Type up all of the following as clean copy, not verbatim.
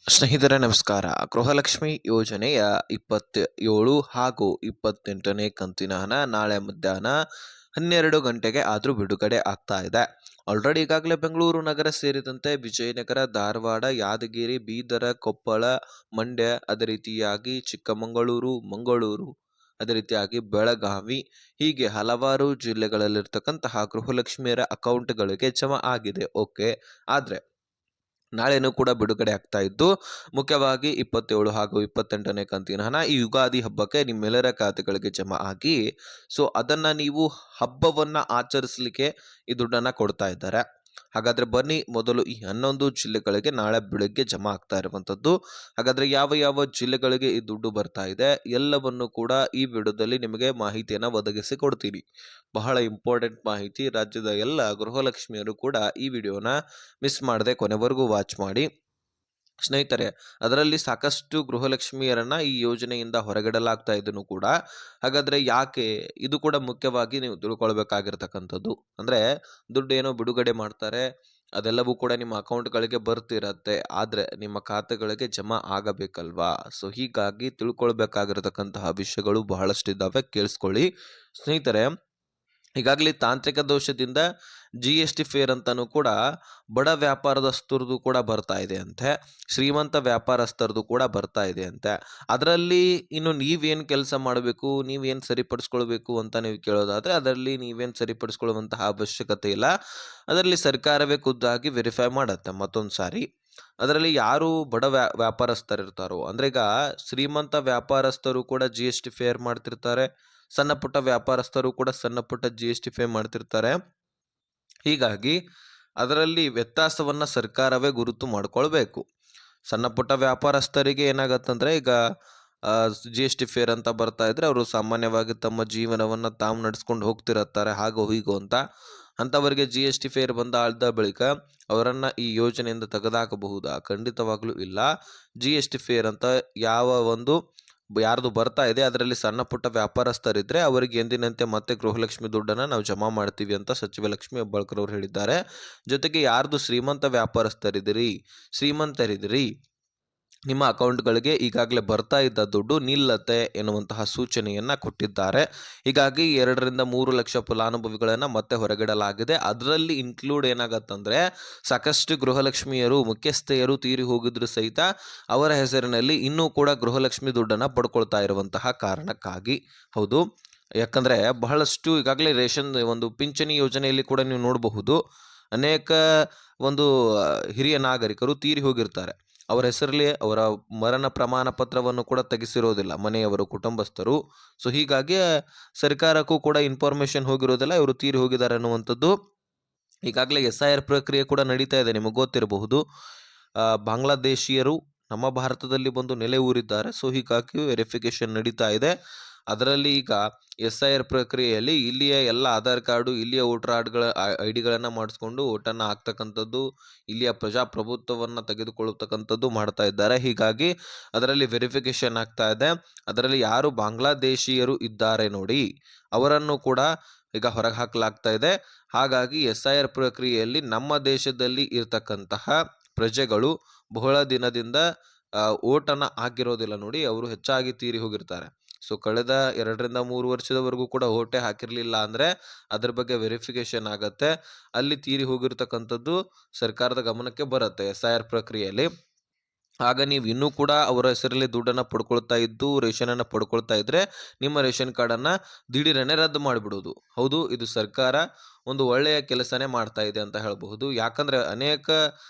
ಸ್ನೇಹಿತರೆ ನಮಸ್ಕಾರ. ಗೃಹಲಕ್ಷ್ಮಿ ಯೋಜನೆಯ 27 ಹಾಗೂ 28ನೇ ಕಂತಿನ ಹಣ ನಾಳೆ ಮಧ್ಯಾಹ್ನ 12 ಗಂಟೆಗೆ ಆದರೂ ಬಿಡುಗಡೆ ಆಗ್ತಾ ಇದೆ. ಆಲ್ರೆಡಿ ಈಗಾಗಲೇ ಬೆಂಗಳೂರು ನಗರ ಸೇರಿದಂತೆ ವಿಜಯನಗರ, ಧಾರವಾಡ, ಯಾದಗಿರಿ, ಬೀದರ, ಕೊಪ್ಪಳ, ಮಂಡ್ಯ, ಅದೇ ರೀತಿಯಾಗಿ ಚಿಕ್ಕಮಗಳೂರು, ಮಂಗಳೂರು, ಅದೇ ರೀತಿಯಾಗಿ ಬೆಳಗಾವಿ ಹೀಗೆ ಹಲವಾರು ಜಿಲ್ಲೆಗಳಲ್ಲಿರ್ತಕ್ಕಂತಹ ಗೃಹಲಕ್ಷ್ಮಿಯರ ಅಕೌಂಟ್‌ಗಳಿಗೆ ಜಮಾ ಆಗಿದೆ. ಓಕೆ. ಆದರೆ ನಾಳೆನೂ ಕೂಡ ಬಿಡುಗಡೆ ಆಗ್ತಾ ಇದ್ದು, ಮುಖ್ಯವಾಗಿ 27 ಹಾಗೂ 28ನೇ ಕಂತಿನ ಹಣ ಈ ಯುಗಾದಿ ಹಬ್ಬಕ್ಕೆ ನಿಮ್ಮೆಲ್ಲರ ಖಾತೆಗಳಿಗೆ ಜಮಾ ಆಗಿ, ಅದನ್ನ ನೀವು ಹಬ್ಬವನ್ನ ಆಚರಿಸಲಿಕ್ಕೆ ಈ ದುಡ್ಡನ್ನ ಕೊಡ್ತಾ ಇದ್ದಾರೆ. ಹಾಗಾದ್ರೆ ಬನ್ನಿ, ಮೊದಲು ಈ 11 ಜಿಲ್ಲೆಗಳಿಗೆ ನಾಳೆ ಬೆಳಗ್ಗೆ ಜಮಾ ಆಗ್ತಾ ಇರುವಂತದ್ದು. ಹಾಗಾದ್ರೆ ಯಾವ ಯಾವ ಜಿಲ್ಲೆಗಳಿಗೆ ಈ ದುಡ್ಡು ಬರ್ತಾ ಇದೆ ಎಲ್ಲವನ್ನು ಕೂಡ ಈ ವಿಡಿಯೋದಲ್ಲಿ ನಿಮಗೆ ಮಾಹಿತಿಯನ್ನ ಒದಗಿಸಿ ಕೊಡ್ತೀನಿ. ಬಹಳ ಇಂಪಾರ್ಟೆಂಟ್ ಮಾಹಿತಿ. ರಾಜ್ಯದ ಎಲ್ಲ ಗೃಹಲಕ್ಷ್ಮಿಯರು ಕೂಡ ಈ ವಿಡಿಯೋನ ಮಿಸ್ ಮಾಡದೆ ಕೊನೆವರೆಗೂ ವಾಚ್ ಮಾಡಿ. ಸ್ನೇಹಿತರೆ, ಅದರಲ್ಲಿ ಸಾಕಷ್ಟು ಗೃಹಲಕ್ಷ್ಮಿಯರನ್ನ ಈ ಯೋಜನೆಯಿಂದ ಹೊರಗಿಡಲಾಗ್ತಾ ಇದ್ದನು ಕೂಡ. ಹಾಗಾದ್ರೆ ಯಾಕೆ? ಇದು ಕೂಡ ಮುಖ್ಯವಾಗಿ ನೀವು ತಿಳ್ಕೊಳ್ಬೇಕಾಗಿರ್ತಕ್ಕಂಥದ್ದು. ಅಂದ್ರೆ ದುಡ್ಡು ಏನೋ ಬಿಡುಗಡೆ ಮಾಡ್ತಾರೆ, ಅದೆಲ್ಲವೂ ಕೂಡ ನಿಮ್ಮ ಅಕೌಂಟ್ಗಳಿಗೆ ಬರ್ತಿರತ್ತೆ. ಆದ್ರೆ ನಿಮ್ಮ ಖಾತೆಗಳಿಗೆ ಜಮಾ ಆಗಬೇಕಲ್ವಾ? ಹೀಗಾಗಿ ತಿಳ್ಕೊಳ್ಬೇಕಾಗಿರತಕ್ಕಂತಹ ವಿಷಯಗಳು ಬಹಳಷ್ಟಿದ್ದಾವೆ, ಕೇಳಿಸ್ಕೊಳ್ಳಿ. ಸ್ನೇಹಿತರೆ, ಈಗಾಗಲೇ ತಾಂತ್ರಿಕ ದೋಷದಿಂದ GST ಫೇರ್ ಅಂತಾನೂ ಕೂಡ ಬಡ ವ್ಯಾಪಾರದಸ್ತರದು ಕೂಡ ಬರ್ತಾ ಇದೆ ಅಂತೆ, ಶ್ರೀಮಂತ ವ್ಯಾಪಾರಸ್ಥರದು ಕೂಡ ಬರ್ತಾ ಇದೆ ಅಂತೆ. ಅದರಲ್ಲಿ ಇನ್ನು ನೀವೇನು ಕೆಲಸ ಮಾಡಬೇಕು, ನೀವೇನು ಸರಿಪಡಿಸ್ಕೊಳ್ಬೇಕು ಅಂತ ನೀವು ಕೇಳೋದಾದ್ರೆ, ಅದರಲ್ಲಿ ನೀವೇನು ಸರಿಪಡಿಸ್ಕೊಳ್ಳುವಂತಹ ಅವಶ್ಯಕತೆ ಇಲ್ಲ. ಅದರಲ್ಲಿ ಸರ್ಕಾರವೇ ಖುದ್ದಾಗಿ ವೆರಿಫೈ ಮಾಡತ್ತೆ ಮತ್ತೊಂದು ಸಾರಿ. ಅದರಲ್ಲಿ ಯಾರು ಬಡ ವ್ಯಾಪಾರಸ್ಥರಿರ್ತಾರೋ, ಅಂದ್ರೆ ಈಗ ಶ್ರೀಮಂತ ವ್ಯಾಪಾರಸ್ಥರು ಕೂಡ GST ಫೇರ್ ಮಾಡ್ತಿರ್ತಾರೆ, ಸಣ್ಣ ಪುಟ್ಟ ವ್ಯಾಪಾರಸ್ಥರು ಕೂಡ ಸಣ್ಣ ಪುಟ್ಟ GST ಫೇ ಮಾಡ್ತಿರ್ತಾರೆ. ಹೀಗಾಗಿ ಅದರಲ್ಲಿ ವ್ಯತ್ಯಾಸವನ್ನ ಸರ್ಕಾರವೇ ಗುರುತು ಮಾಡ್ಕೊಳ್ಬೇಕು. ಸಣ್ಣ ಪುಟ್ಟ ವ್ಯಾಪಾರಸ್ಥರಿಗೆ ಏನಾಗತ್ತಂದ್ರೆ, ಈಗ GST ಫೇರ್ ಅಂತ ಬರ್ತಾ ಇದ್ರೆ ಅವರು ಸಾಮಾನ್ಯವಾಗಿ ತಮ್ಮ ಜೀವನವನ್ನ ತಾವು ನಡೆಸ್ಕೊಂಡು ಹೋಗ್ತಿರತ್ತಾರೆ, ಹಾಗೋ ಹೀಗೋ ಅಂತ. ಅಂಥವರಿಗೆ GST ಫೇರ್ ಬಂದಾದ ಬಳಿಕ ಅವರನ್ನ ಈ ಯೋಜನೆಯಿಂದ ತೆಗೆದುಹಾಕಬಹುದಾ? ಖಂಡಿತವಾಗ್ಲೂ ಇಲ್ಲ. GST ಫೇರ್ ಅಂತ ಯಾರ್ದು ಬರ್ತಾ ಇದೆ ಅದರಲ್ಲಿ ಸಣ್ಣ ಪುಟ್ಟ ವ್ಯಾಪಾರಸ್ಥರಿದ್ರೆ ಅವರಿಗೆ ಎಂದಿನಂತೆ ಮತ್ತೆ ಗೃಹಲಕ್ಷ್ಮಿ ದುಡ್ಡನ್ನ ನಾವು ಜಮಾ ಮಾಡ್ತೀವಿ ಅಂತ ಸಚಿವ ಲಕ್ಷ್ಮಿ ಹೆಬ್ಬಾಳ್ಕರ್ ಅವರು ಹೇಳಿದ್ದಾರೆ. ಜೊತೆಗೆ ಯಾರ್ದು ಶ್ರೀಮಂತರಿದಿರಿ, ನಿಮ್ಮ ಅಕೌಂಟ್ಗಳಿಗೆ ಈಗಾಗಲೇ ಬರ್ತಾ ಇದ್ದ ದುಡ್ಡು ನಿಲ್ಲತ್ತೆ ಎನ್ನುವಂತಹ ಸೂಚನೆಯನ್ನ ಕೊಟ್ಟಿದ್ದಾರೆ. ಹೀಗಾಗಿ 2ರಿಂದ 3 ಲಕ್ಷ ಫಲಾನುಭವಿಗಳನ್ನ ಮತ್ತೆ ಹೊರಗಿಡಲಾಗಿದೆ. ಅದರಲ್ಲಿ ಇನ್ಕ್ಲೂಡ್ ಏನಾಗತ್ತಂದ್ರೆ, ಸಾಕಷ್ಟು ಗೃಹಲಕ್ಷ್ಮಿಯರು, ಮುಖ್ಯಸ್ಥೆಯರು ತೀರಿ ಹೋಗಿದ್ರು ಸಹಿತ ಅವರ ಹೆಸರಿನಲ್ಲಿ ಇನ್ನೂ ಕೂಡ ಗೃಹಲಕ್ಷ್ಮಿ ದುಡ್ಡನ್ನ ಪಡ್ಕೊಳ್ತಾ ಇರುವಂತಹ ಕಾರಣಕ್ಕಾಗಿ. ಹೌದು, ಯಾಕಂದ್ರೆ ಬಹಳಷ್ಟು ಈಗಾಗಲೇ ರೇಷನ್ ಒಂದು ಪಿಂಚಣಿ ಯೋಜನೆಯಲ್ಲಿ ಕೂಡ ನೀವು ನೋಡಬಹುದು, ಅನೇಕ ಹಿರಿಯ ನಾಗರಿಕರು ತೀರಿ ಹೋಗಿರ್ತಾರೆ. ಅವರ ಹೆಸರಲ್ಲಿ ಅವರ ಮರಣ ಪ್ರಮಾಣ ಪತ್ರವನ್ನು ಕೂಡ ತೆಗೆಸಿರೋದಿಲ್ಲ ಮನೆಯವರು, ಕುಟುಂಬಸ್ಥರು. ಹೀಗಾಗಿ ಸರ್ಕಾರಕ್ಕೂ ಕೂಡ ಇನ್ಫಾರ್ಮೇಶನ್ ಹೋಗಿರೋದಿಲ್ಲ, ಇವರು ತೀರಿ ಹೋಗಿದ್ದಾರೆ ಅನ್ನುವಂಥದ್ದು. ಈಗಾಗಲೇ SIR ಪ್ರಕ್ರಿಯೆ ಕೂಡ ನಡೀತಾ ಇದೆ, ನಿಮಗೆ ಗೊತ್ತಿರಬಹುದು. ಬಾಂಗ್ಲಾದೇಶಿಯರು ನಮ್ಮ ಭಾರತದಲ್ಲಿ ಬಂದು ನೆಲೆ ಊರಿದ್ದಾರೆ. ಹೀಗಾಗಿ ವೆರಿಫಿಕೇಶನ್ ನಡೀತಾ ಇದೆ. ಅದರಲ್ಲಿ ಈಗ SIR ಪ್ರಕ್ರಿಯೆಯಲ್ಲಿ ಇಲ್ಲಿಯ ಎಲ್ಲ ಆಧಾರ್ ಕಾರ್ಡು, ಇಲ್ಲಿಯ ವೋಟರ್ ID ಮಾಡಿಸ್ಕೊಂಡು ಓಟನ್ನು ಹಾಕ್ತಕ್ಕಂಥದ್ದು, ಇಲ್ಲಿಯ ಪ್ರಜಾಪ್ರಭುತ್ವವನ್ನು ತೆಗೆದುಕೊಳ್ಳತಕ್ಕಂಥದ್ದು ಮಾಡ್ತಾ ಇದ್ದಾರೆ. ಹೀಗಾಗಿ ಅದರಲ್ಲಿ ವೆರಿಫಿಕೇಶನ್ ಆಗ್ತಾ ಇದೆ. ಅದರಲ್ಲಿ ಯಾರು ಬಾಂಗ್ಲಾದೇಶಿಯರು ಇದ್ದಾರೆ ನೋಡಿ, ಅವರನ್ನು ಕೂಡ ಈಗ ಹೊರಗೆ ಹಾಕಲಾಗ್ತಾ ಇದೆ. ಹಾಗಾಗಿ SIR ಪ್ರಕ್ರಿಯೆಯಲ್ಲಿ ನಮ್ಮ ದೇಶದಲ್ಲಿ ಇರ್ತಕ್ಕಂತಹ ಪ್ರಜೆಗಳು ಬಹಳ ದಿನದಿಂದ ಓಟನ್ನು ಹಾಕಿರೋದಿಲ್ಲ ನೋಡಿ, ಅವರು ಹೆಚ್ಚಾಗಿ ತೀರಿ ಹೋಗಿರ್ತಾರೆ. ಕಳೆದ 2ರಿಂದ 3 ವರ್ಷದವರೆಗೂ ಕೂಡ ಓಟೇ ಹಾಕಿರ್ಲಿಲ್ಲ ಅಂದ್ರೆ ಅದ್ರ ಬಗ್ಗೆ ವೆರಿಫಿಕೇಶನ್ ಆಗತ್ತೆ. ಅಲ್ಲಿ ತೀರಿ ಹೋಗಿರ್ತಕ್ಕಂಥದ್ದು ಸರ್ಕಾರದ ಗಮನಕ್ಕೆ ಬರುತ್ತೆ SIR ಪ್ರಕ್ರಿಯೆಯಲ್ಲಿ. ಆಗ ನೀವು ಇನ್ನೂ ಕೂಡ ಅವರ ಹೆಸರಲ್ಲಿ ದುಡ್ಡನ್ನ ಪಡ್ಕೊಳ್ತಾ ಇದ್ದು, ರೇಷನ್ ಅನ್ನ ಪಡ್ಕೊಳ್ತಾ ಇದ್ರೆ ನಿಮ್ಮ ರೇಷನ್ ಕಾರ್ಡನ್ನ ದಿಢೀರನೆ ರದ್ದು ಮಾಡಿಬಿಡೋದು. ಹೌದು, ಇದು ಸರ್ಕಾರ ಒಂದು ಒಳ್ಳೆಯ ಕೆಲಸನೇ ಮಾಡ್ತಾ ಇದೆ ಅಂತ ಹೇಳಬಹುದು. ಯಾಕಂದ್ರೆ ಅನೇಕ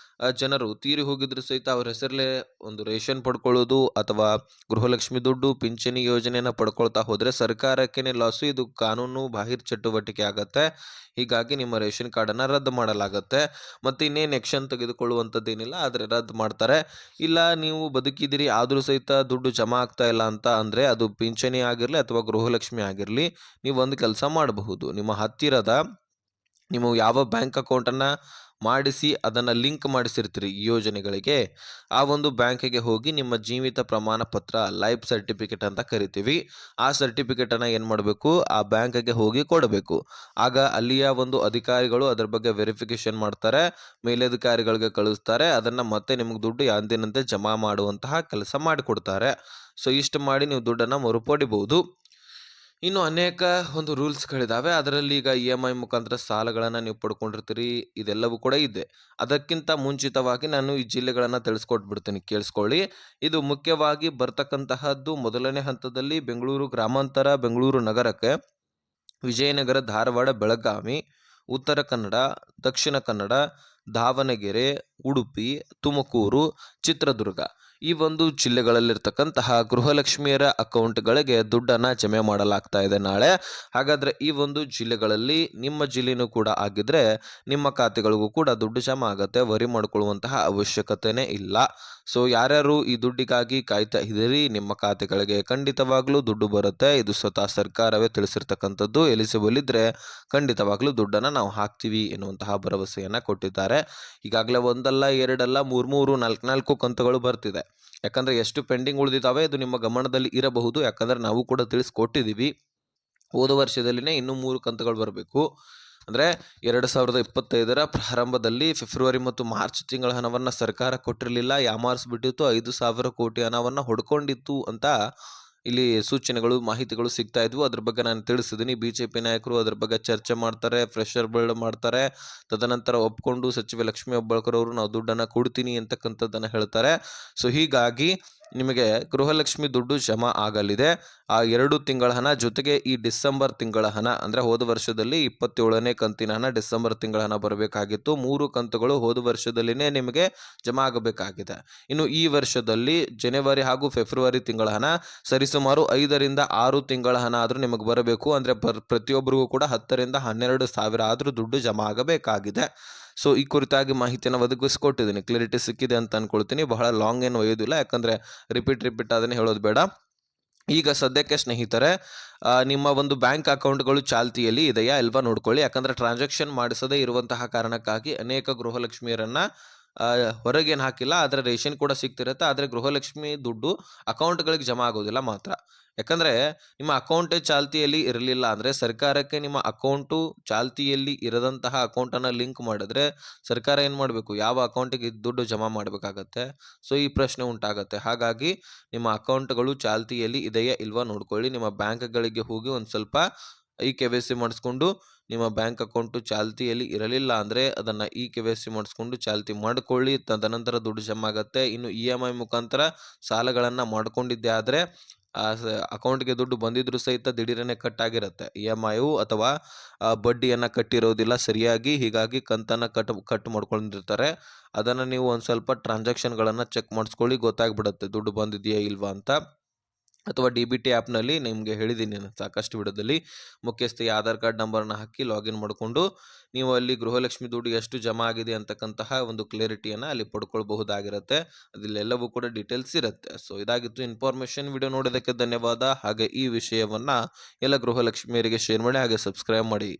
ಜನರು ತೀರಿ ಹೋಗಿದ್ರು ಸಹಿತ ಅವ್ರ ಹೆಸರಲ್ಲೇ ಒಂದು ರೇಷನ್ ಪಡ್ಕೊಳ್ಳೋದು ಅಥವಾ ಗೃಹಲಕ್ಷ್ಮಿ ದುಡ್ಡು, ಪಿಂಚಣಿ ಯೋಜನೆಯನ್ನ ಪಡ್ಕೊಳ್ತಾ ಹೋದ್ರೆ ಸರ್ಕಾರಕ್ಕೇನೆ ಲಾಸು, ಇದು ಕಾನೂನು ಬಾಹಿರ ಚಟುವಟಿಕೆ ಆಗತ್ತೆ. ಹೀಗಾಗಿ ನಿಮ್ಮ ರೇಷನ್ ಕಾರ್ಡನ್ನ ರದ್ದು ಮಾಡಲಾಗತ್ತೆ. ಮತ್ತೆ ಇನ್ನೇನು ಆಕ್ಷನ್ ತೆಗೆದುಕೊಳ್ಳುವಂಥದ್ದೇನಿಲ್ಲ, ಆದರೆ ರದ್ದು ಮಾಡ್ತಾರೆ. ಇಲ್ಲ ನೀವು ಬದುಕಿದಿರಿ ಆದರೂ ಸಹಿತ ದುಡ್ಡು ಜಮಾ ಆಗ್ತಾ ಇಲ್ಲ ಅಂತ ಅಂದ್ರೆ, ಅದು ಪಿಂಚಣಿ ಆಗಿರಲಿ ಅಥವಾ ಗೃಹಲಕ್ಷ್ಮಿ ಆಗಿರಲಿ, ನೀವು ಒಂದು ಕೆಲಸ ಮಾಡಬಹುದು. ನಿಮ್ಮ ಹತ್ತಿರದ ನೀವು ಯಾವ ಬ್ಯಾಂಕ್ ಅಕೌಂಟನ್ನು ಮಾಡಿಸಿ ಅದನ್ನು ಲಿಂಕ್ ಮಾಡಿಸಿರ್ತೀರಿ ಈ ಯೋಜನೆಗಳಿಗೆ, ಆ ಒಂದು ಬ್ಯಾಂಕಿಗೆ ಹೋಗಿ ನಿಮ್ಮ ಜೀವಿತ ಪ್ರಮಾಣ ಪತ್ರ ಲೈಫ್ ಸರ್ಟಿಫಿಕೇಟ್ ಅಂತ ಕರಿತೀವಿ. ಆ ಸರ್ಟಿಫಿಕೇಟನ್ನು ಏನು ಮಾಡಬೇಕು, ಆ ಬ್ಯಾಂಕಿಗೆ ಹೋಗಿ ಕೊಡಬೇಕು. ಆಗ ಅಲ್ಲಿಯ ಒಂದು ಅಧಿಕಾರಿಗಳು ಅದರ ಬಗ್ಗೆ ವೆರಿಫಿಕೇಶನ್ ಮಾಡ್ತಾರೆ, ಮೇಲಧಿಕಾರಿಗಳಿಗೆ ಕಳಿಸ್ತಾರೆ, ಅದನ್ನು ಮತ್ತೆ ನಿಮ್ಗೆ ದುಡ್ಡು ಎಂದಿನಂತೆ ಜಮಾ ಮಾಡುವಂತಹ ಕೆಲಸ ಮಾಡಿಕೊಡ್ತಾರೆ. ಸೊ ಇಷ್ಟು ಮಾಡಿ ನೀವು ದುಡ್ಡನ್ನು ಮರುಪಡಿಬಹುದು. ಇನ್ನು ಅನೇಕ ಒಂದು ರೂಲ್ಸ್ಗಳಿದ್ದಾವೆ. ಅದರಲ್ಲಿ ಈಗ EMI ಮುಖಾಂತರ ಸಾಲಗಳನ್ನು ನೀವು ಪಡ್ಕೊಂಡಿರ್ತೀರಿ, ಇದೆಲ್ಲವೂ ಕೂಡ ಇದೆ. ಅದಕ್ಕಿಂತ ಮುಂಚಿತವಾಗಿ ನಾನು ಈ ಜಿಲ್ಲೆಗಳನ್ನು ತಿಳಿಸ್ಕೊಟ್ಬಿಡ್ತೀನಿ, ಕೇಳಿಸ್ಕೊಳ್ಳಿ. ಇದು ಮುಖ್ಯವಾಗಿ ಬರ್ತಕ್ಕಂತಹದ್ದು ಮೊದಲನೇ ಹಂತದಲ್ಲಿ ಬೆಂಗಳೂರು ಗ್ರಾಮಾಂತರ, ಬೆಂಗಳೂರು ನಗರಕ್ಕೆ, ವಿಜಯನಗರ, ಧಾರವಾಡ, ಬೆಳಗಾವಿ, ಉತ್ತರ ಕನ್ನಡ, ದಕ್ಷಿಣ ಕನ್ನಡ, ದಾವಣಗೆರೆ, ಉಡುಪಿ, ತುಮಕೂರು, ಚಿತ್ರದುರ್ಗ ಈ ಒಂದು ಜಿಲ್ಲೆಗಳಲ್ಲಿರ್ತಕ್ಕಂತಹ ಗೃಹಲಕ್ಷ್ಮಿಯರ ಅಕೌಂಟ್ಗಳಿಗೆ ದುಡ್ಡನ್ನು ಜಮೆ ಮಾಡಲಾಗ್ತಾ ಇದೆ ನಾಳೆ. ಹಾಗಾದರೆ ಈ ಒಂದು ಜಿಲ್ಲೆಗಳಲ್ಲಿ ನಿಮ್ಮ ಜಿಲ್ಲೆನೂ ಕೂಡ ಆಗಿದ್ರೆ ನಿಮ್ಮ ಖಾತೆಗಳಿಗೂ ಕೂಡ ದುಡ್ಡು ಜಮಾ ಆಗುತ್ತೆ, ವರಿ ಮಾಡಿಕೊಳ್ಳುವಂತಹ ಅವಶ್ಯಕತೆನೇ ಇಲ್ಲ. ಸೊ ಯಾರ್ಯಾರು ಈ ದುಡ್ಡಿಗಾಗಿ ಕಾಯ್ತಾ ಇದ್ದೀರಿ, ನಿಮ್ಮ ಖಾತೆಗಳಿಗೆ ಖಂಡಿತವಾಗ್ಲೂ ದುಡ್ಡು ಬರುತ್ತೆ. ಇದು ಸ್ವತಃ ಸರ್ಕಾರವೇ ತಿಳಿಸಿರ್ತಕ್ಕಂಥದ್ದು. ಎಲಿಜಿಬಲ್ ಇದ್ದರೆ ಖಂಡಿತವಾಗ್ಲೂ ದುಡ್ಡನ್ನು ನಾವು ಹಾಕ್ತೀವಿ ಎನ್ನುವಂತಹ ಭರವಸೆಯನ್ನು ಕೊಟ್ಟಿದ್ದಾರೆ. ಈಗಾಗಲೇ ಒಂದಲ್ಲ, ಎರಡಲ್ಲ, ಮೂರು, ನಾಲ್ಕು ಕಂತುಗಳು ಬರ್ತಿದೆ. ಯಾಕಂದರೆ ಎಷ್ಟು ಪೆಂಡಿಂಗ್ ಉಳಿದಿದ್ದಾವೆ ಇದು ನಿಮ್ಮ ಗಮನದಲ್ಲಿ ಇರಬಹುದು. ಯಾಕಂದರೆ ನಾವು ಕೂಡ ತಿಳಿಸ್ಕೊಟ್ಟಿದ್ದೀವಿ, ಹೋದ ವರ್ಷದಲ್ಲಿನೇ ಇನ್ನೂ 3 ಕಂತುಗಳು ಬರಬೇಕು. ಅಂದರೆ 2025ರ ಪ್ರಾರಂಭದಲ್ಲಿ ಫೆಬ್ರವರಿ ಮತ್ತು ಮಾರ್ಚ್ ತಿಂಗಳ ಹಣವನ್ನು ಸರ್ಕಾರ ಕೊಟ್ಟಿರಲಿಲ್ಲ, ಯಾಮಾರಿಸ್ಬಿಟ್ಟಿತ್ತು, 5,000 ಕೋಟಿ ಹಣವನ್ನು ಹೊಡ್ಕೊಂಡಿತ್ತು ಅಂತ ಇಲ್ಲಿ ಸೂಚನೆಗಳು, ಮಾಹಿತಿಗಳು ಸಿಗ್ತಾ ಇದ್ವು. ಅದ್ರ ಬಗ್ಗೆ ನಾನು ತಿಳಿಸಿದ್ದೀನಿ. BJP ನಾಯಕರು ಅದ್ರ ಬಗ್ಗೆ ಚರ್ಚೆ ಮಾಡ್ತಾರೆ, ಪ್ರೆಷರ್ ಬಿಲ್ಡ್ ಮಾಡ್ತಾರೆ. ತದನಂತರ ಒಪ್ಕೊಂಡು ಸಚಿವೆ ಲಕ್ಷ್ಮೀ ಹೆಬ್ಬಾಳ್ಕರ್ ಅವರು ನಾವು ದುಡ್ಡನ್ನು ಕೊಡ್ತೀನಿ ಅಂತಕ್ಕಂಥದ್ದನ್ನು ಹೇಳ್ತಾರೆ. ಸೊ ಹೀಗಾಗಿ ನಿಮಗೆ ಗೃಹಲಕ್ಷ್ಮಿ ದುಡ್ಡು ಜಮಾ ಆಗಲಿದೆ. ಆ 2 ತಿಂಗಳ ಹಣ ಜೊತೆಗೆ ಈ ಡಿಸೆಂಬರ್ ತಿಂಗಳ ಹಣ, ಅಂದರೆ ಹೋದ ವರ್ಷದಲ್ಲಿ 27ನೇ ಕಂತಿನ ಹಣ ಡಿಸೆಂಬರ್ ತಿಂಗಳ ಹಣ ಬರಬೇಕಾಗಿತ್ತು. 3 ಕಂತುಗಳು ಹೋದ ವರ್ಷದಲ್ಲಿನೇ ನಿಮಗೆ ಜಮಾ ಆಗಬೇಕಾಗಿದೆ. ಇನ್ನು ಈ ವರ್ಷದಲ್ಲಿ ಜನವರಿ ಹಾಗೂ ಫೆಬ್ರವರಿ ತಿಂಗಳ ಹಣ ಸರಿಸುಮಾರು 5ರಿಂದ 6 ತಿಂಗಳ ಹಣ ಆದರೂ ನಿಮಗೆ ಬರಬೇಕು. ಅಂದರೆ ಪ್ರತಿಯೊಬ್ಬರಿಗೂ ಕೂಡ 10ರಿಂದ 12 ಸಾವಿರ ಆದರೂ ದುಡ್ಡು ಜಮಾ ಆಗಬೇಕಾಗಿದೆ. ಸೊ ಈ ಕುರಿತಾಗಿ ಮಾಹಿತಿಯನ್ನು ಒದಗಿಸ್ಕೊಟ್ಟಿದ್ದೀನಿ, ಕ್ಲಿಯರಿಟಿ ಸಿಕ್ಕಿದೆ ಅಂತ ಅನ್ಕೊಳ್ತೀನಿ. ಬಹಳ ಲಾಂಗ್ ಏನು ಒಯ್ಯೋದಿಲ್ಲ, ಯಾಕಂದರೆ ರಿಪೀಟ್ ಅದನ್ನೇ ಹೇಳೋದು ಬೇಡ. ಈಗ ಸದ್ಯಕ್ಕೆ ಸ್ನೇಹಿತರೆ, ನಿಮ್ಮ ಒಂದು ಬ್ಯಾಂಕ್ ಅಕೌಂಟ್ಗಳು ಚಾಲ್ತಿಯಲ್ಲಿ ಇದೆಯಾ ಇಲ್ವಾ ನೋಡ್ಕೊಳ್ಳಿ. ಯಾಕಂದರೆ ಟ್ರಾನ್ಸಾಕ್ಷನ್ ಮಾಡಿಸದೇ ಇರುವಂತಹ ಕಾರಣಕ್ಕಾಗಿ ಅನೇಕ ಗೃಹಲಕ್ಷ್ಮಿಯರನ್ನು ಹೊರಗೇನು ಹಾಕಿಲ್ಲ, ಆದರೆ ರೇಷನ್ ಕೂಡ ಸಿಗ್ತಿರುತ್ತೆ. ಆದರೆ ಗೃಹಲಕ್ಷ್ಮಿ ದುಡ್ಡು ಅಕೌಂಟ್ಗಳಿಗೆ ಜಮಾ ಆಗೋದಿಲ್ಲ ಮಾತ್ರ. ಯಾಕಂದರೆ ನಿಮ್ಮ ಅಕೌಂಟೇ ಚಾಲ್ತಿಯಲ್ಲಿ ಇರಲಿಲ್ಲ ಅಂದರೆ, ಸರ್ಕಾರಕ್ಕೆ ನಿಮ್ಮ ಅಕೌಂಟು ಚಾಲ್ತಿಯಲ್ಲಿ ಇರದಂತಹ ಅಕೌಂಟನ್ನು ಲಿಂಕ್ ಮಾಡಿದ್ರೆ ಸರ್ಕಾರ ಏನು ಮಾಡಬೇಕು, ಯಾವ ಅಕೌಂಟಿಗೆ ದುಡ್ಡು ಜಮಾ ಮಾಡಬೇಕಾಗತ್ತೆ. ಸೊ ಈ ಪ್ರಶ್ನೆ ಉಂಟಾಗತ್ತೆ. ಹಾಗಾಗಿ ನಿಮ್ಮ ಅಕೌಂಟ್ಗಳು ಚಾಲ್ತಿಯಲ್ಲಿ ಇದೆಯಾ ಇಲ್ವಾ ನೋಡ್ಕೊಳ್ಳಿ. ನಿಮ್ಮ ಬ್ಯಾಂಕ್ಗಳಿಗೆ ಹೋಗಿ ಒಂದು ಸ್ವಲ್ಪ KYC ಮಾಡಿಸ್ಕೊಂಡು, ನಿಮ್ಮ ಬ್ಯಾಂಕ್ ಅಕೌಂಟು ಚಾಲ್ತಿಯಲ್ಲಿ ಇರಲಿಲ್ಲ ಅಂದರೆ ಅದನ್ನು KYC ಮಾಡಿಸ್ಕೊಂಡು ಚಾಲ್ತಿ ಮಾಡಿಕೊಳ್ಳಿ. ತದನಂತರ ದುಡ್ಡು ಜಮಾ ಆಗುತ್ತೆ. ಇನ್ನು EMI ಮುಖಾಂತರ ಸಾಲಗಳನ್ನು ಮಾಡ್ಕೊಂಡಿದ್ದೆ ಆದರೆ ಅಕೌಂಟ್ಗೆ ದುಡ್ಡು ಬಂದಿದ್ರೂ ಸಹಿತ ದಿಢೀರನೆ ಕಟ್ ಆಗಿರುತ್ತೆ. EMI ಅಥವಾ ಬಡ್ಡಿಯನ್ನು ಕಟ್ಟಿರೋದಿಲ್ಲ ಸರಿಯಾಗಿ, ಹೀಗಾಗಿ ಕಂತನ್ನು ಕಟ್ ಮಾಡ್ಕೊಂಡಿರ್ತಾರೆ. ಅದನ್ನು ನೀವು ಒಂದು ಸ್ವಲ್ಪ ಟ್ರಾನ್ಸಾಕ್ಷನ್ಗಳನ್ನು ಚೆಕ್ ಮಾಡಿಸ್ಕೊಳ್ಳಿ, ಗೊತ್ತಾಗ್ಬಿಡುತ್ತೆ ದುಡ್ಡು ಬಂದಿದೆಯಾ ಇಲ್ವಾ ಅಂತ. ಅಥವಾ DBT ಆ್ಯಪ್ನಲ್ಲಿ ನಿಮಗೆ ಹೇಳಿದ್ದೀನಿ ನಾನು ಸಾಕಷ್ಟು ವಿಡಿಯೋದಲ್ಲಿ, ಮುಖ್ಯಸ್ಥೆಯ ಆಧಾರ್ ಕಾರ್ಡ್ ನಂಬರ್ನ ಹಾಕಿ ಲಾಗಿನ್ ಮಾಡಿಕೊಂಡು ನೀವು ಅಲ್ಲಿ ಗೃಹಲಕ್ಷ್ಮಿ ದುಡ್ಡು ಎಷ್ಟು ಜಮಾ ಆಗಿದೆ ಅಂತಕ್ಕಂತಹ ಒಂದು ಕ್ಲಿಯರಿಟಿಯನ್ನು ಅಲ್ಲಿ ಪಡ್ಕೊಳ್ಬಹುದಾಗಿರುತ್ತೆ. ಅದಲ್ಲೆಲ್ಲವೂ ಕೂಡ ಡೀಟೇಲ್ಸ್ ಇರುತ್ತೆ. ಸೊ ಇದಾಗಿತ್ತು ಇನ್ಫಾರ್ಮೇಷನ್. ವಿಡಿಯೋ ನೋಡೋದಕ್ಕೆ ಧನ್ಯವಾದ. ಹಾಗೆ ಈ ವಿಷಯವನ್ನು ಎಲ್ಲ ಗೃಹಲಕ್ಷ್ಮಿಯರಿಗೆ ಶೇರ್ ಮಾಡಿ, ಹಾಗೆ ಸಬ್ಸ್ಕ್ರೈಬ್ ಮಾಡಿ.